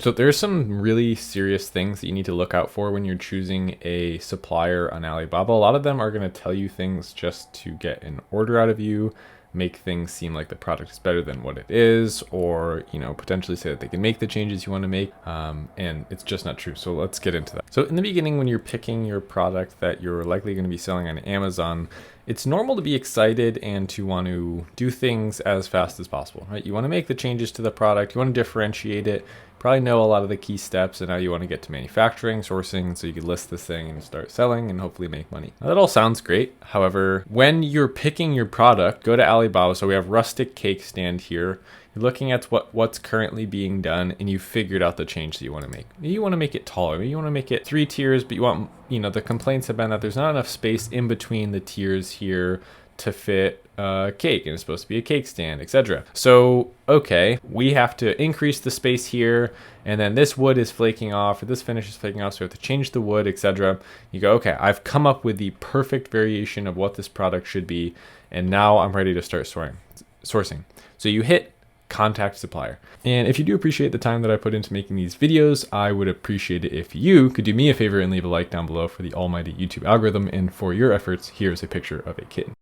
So there's some really serious things that you need to look out for when you're choosing a supplier on Alibaba. A lot of them are going to tell you things just to get an order out of you, make things seem like the product is better than what it is, or potentially say that they can make the changes you want to make, and it's just not true. So let's get into that. So in the beginning, when you're picking your product that you're likely going to be selling on Amazon, it's normal to be excited and to want to do things as fast as possible, right? You want to make the changes to the product, you want to differentiate it, probably know a lot of the key steps, and now you want to get to manufacturing, sourcing, so you can list this thing and start selling and hopefully make money. Now, that all sounds great. However, when you're picking your product, go to Alibaba. So we have rustic cake stand here. You're looking at what's currently being done, and you've figured out the change that you want to make. Maybe you want to make it taller. Maybe you want to make it 3 tiers, but you want, the complaints have been that there's not enough space in between the tiers here to fit a cake, and it's supposed to be a cake stand, etc. So, okay, we have to increase the space here, and then this wood is flaking off, or this finish is flaking off, so we have to change the wood, etc. You go, okay, I've come up with the perfect variation of what this product should be, and now I'm ready to start sourcing. So you hit contact supplier. And if you do appreciate the time that I put into making these videos, I would appreciate it if you could do me a favor and leave a like down below for the almighty YouTube algorithm, and for your efforts, here's a picture of a kitten.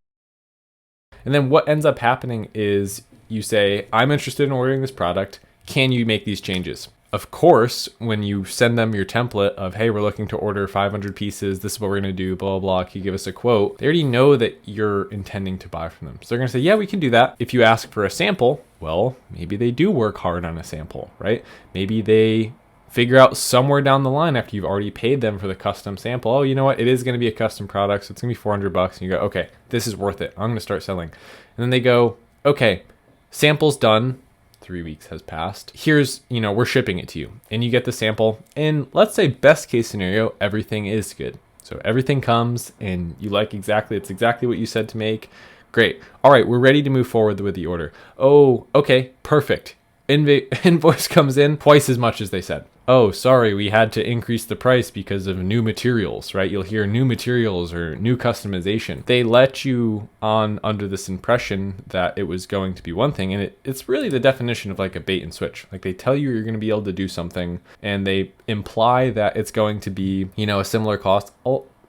And then what ends up happening is you say, I'm interested in ordering this product. Can you make these changes? Of course, when you send them your template of, hey, we're looking to order 500 pieces, this is what we're going to do, blah, blah, blah, can you give us a quote? They already know that you're intending to buy from them. So they're going to say, yeah, we can do that. If you ask for a sample, well, maybe they do work hard on a sample, right? Maybe they figure out somewhere down the line after you've already paid them for the custom sample, oh, you know what, it is going to be a custom product, so it's going to be $400, and you go, okay, this is worth it, I'm going to start selling. And then they go, okay, sample's done, 3 weeks has passed, here's, we're shipping it to you, and you get the sample, and let's say best case scenario, everything is good. So everything comes, and you like it's exactly what you said to make, great. All right, we're ready to move forward with the order. Oh, okay, perfect. Invoice comes in twice as much as they said. Oh, sorry, we had to increase the price because of new materials, right? You'll hear new materials or new customization. They let you on under this impression that it was going to be one thing, and it's really the definition of like a bait and switch. Like they tell you you're going to be able to do something, and they imply that it's going to be, a similar cost.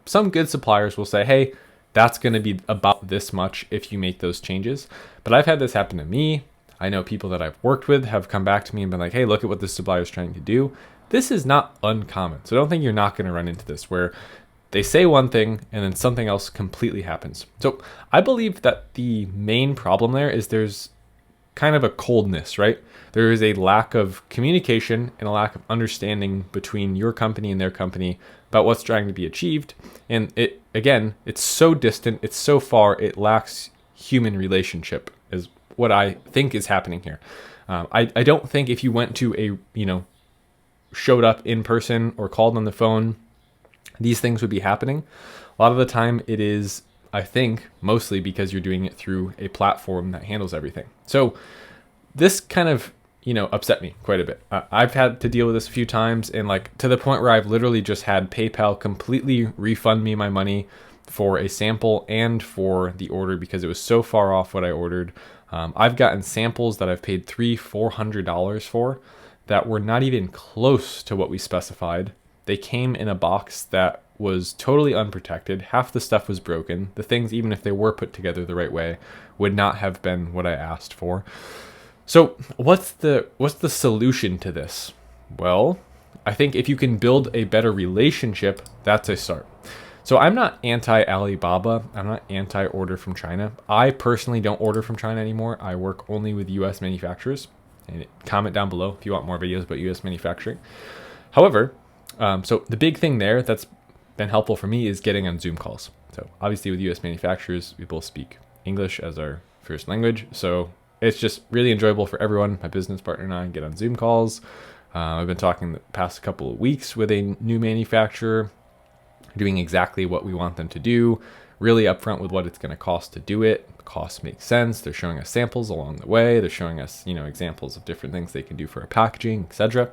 Some good suppliers will say, hey, that's going to be about this much if you make those changes. But I've had this happen to me. I know people that I've worked with have come back to me and been like, hey, look at what this supplier is trying to do. This is not uncommon. So I don't think you're not going to run into this where they say one thing and then something else completely happens. So I believe that the main problem there is there's kind of a coldness, right? There is a lack of communication and a lack of understanding between your company and their company about what's trying to be achieved. And it's so distant, it's so far, it lacks human relationship is what I think is happening here. I don't think if you went to showed up in person or called on the phone, these things would be happening. A lot of the time it is, I think, mostly because you're doing it through a platform that handles everything. So this kind of, upset me quite a bit. I've had to deal with this a few times, and like to the point where I've literally just had PayPal completely refund me my money for a sample and for the order because it was so far off what I ordered. I've gotten samples that I've paid $300-400 for that were not even close to what we specified. They came in a box that was totally unprotected. Half the stuff was broken. The things, even if they were put together the right way, would not have been what I asked for. So what's the solution to this? Well, I think if you can build a better relationship, that's a start. So I'm not anti-Alibaba. I'm not anti-order from China. I personally don't order from China anymore. I work only with US manufacturers. And comment down below if you want more videos about US manufacturing. However, so the big thing there that's been helpful for me is getting on Zoom calls. So obviously with US manufacturers, we both speak English as our first language. So it's just really enjoyable for everyone. My business partner and I get on Zoom calls. I've been talking the past couple of weeks with a new manufacturer, doing exactly what we want them to do, really upfront with what it's going to cost to do it. The cost makes sense. They're showing us samples along the way. They're showing us, examples of different things they can do for our packaging, etc.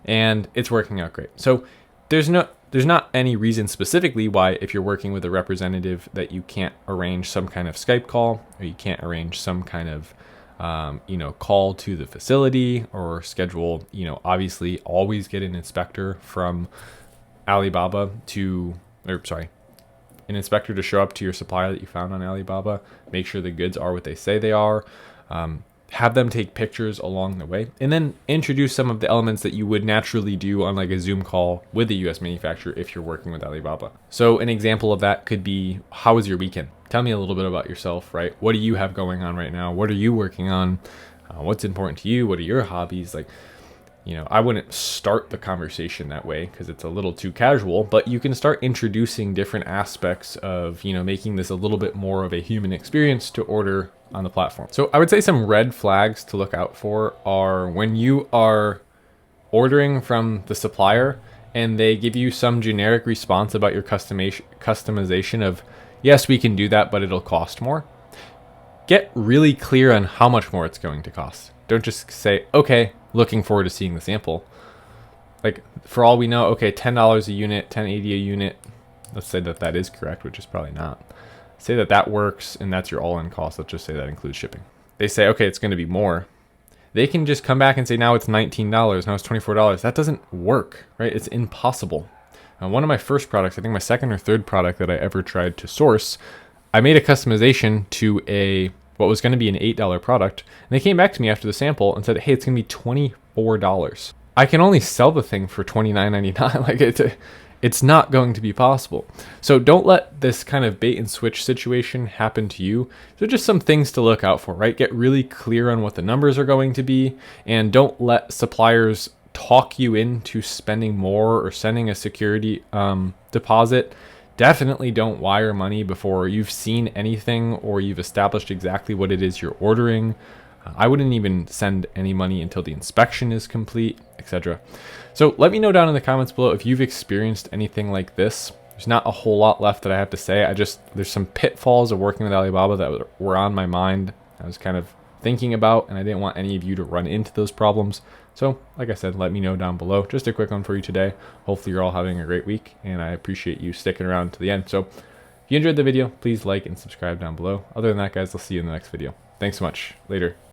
And it's working out great. So there's not any reason specifically why, if you're working with a representative, that you can't arrange some kind of Skype call or you can't arrange some kind of call to the facility or schedule, obviously always get an inspector from Alibaba an inspector to show up to your supplier that you found on Alibaba. Make sure the goods are what they say they are. Have them take pictures along the way, and then introduce some of the elements that you would naturally do on like a Zoom call with a US manufacturer if you're working with Alibaba. So an example of that could be, how was your weekend? Tell me a little bit about yourself, right? What do you have going on right now? What are you working on? What's important to you? What are your hobbies? I wouldn't start the conversation that way because it's a little too casual, but you can start introducing different aspects of, making this a little bit more of a human experience to order on the platform. So I would say some red flags to look out for are when you are ordering from the supplier and they give you some generic response about your customization of, yes, we can do that, but it'll cost more. Get really clear on how much more it's going to cost. Don't just say, okay, looking forward to seeing the sample. Like, for all we know, okay, $10 a unit, $10.80 a unit. Let's say that is correct, which is probably not. Say that works, and that's your all-in cost. Let's just say that includes shipping. They say, okay, it's going to be more. They can just come back and say, now it's $19, now it's $24. That doesn't work, right? It's impossible. One of my first products, I think my second or third product that I ever tried to source, I made a customization to what was going to be an $8 product, and they came back to me after the sample and said, hey, it's going to be $24. I can only sell the thing for $29.99. It's not going to be possible. So don't let this kind of bait and switch situation happen to you. So just some things to look out for, right? Get really clear on what the numbers are going to be, and don't let suppliers talk you into spending more or sending a security deposit. Definitely don't wire money before you've seen anything or you've established exactly what it is you're ordering. I wouldn't even send any money until the inspection is complete, etc. So let me know down in the comments below if you've experienced anything like this. There's not a whole lot left that I have to say. There's some pitfalls of working with Alibaba that were on my mind. I was kind of thinking about, and I didn't want any of you to run into those problems. So like I said, let me know down below. Just a quick one for you today. Hopefully you're all having a great week, and I appreciate you sticking around to the end. So if you enjoyed the video, please like and subscribe down below. Other than that, guys, I'll see you in the next video. Thanks so much. Later.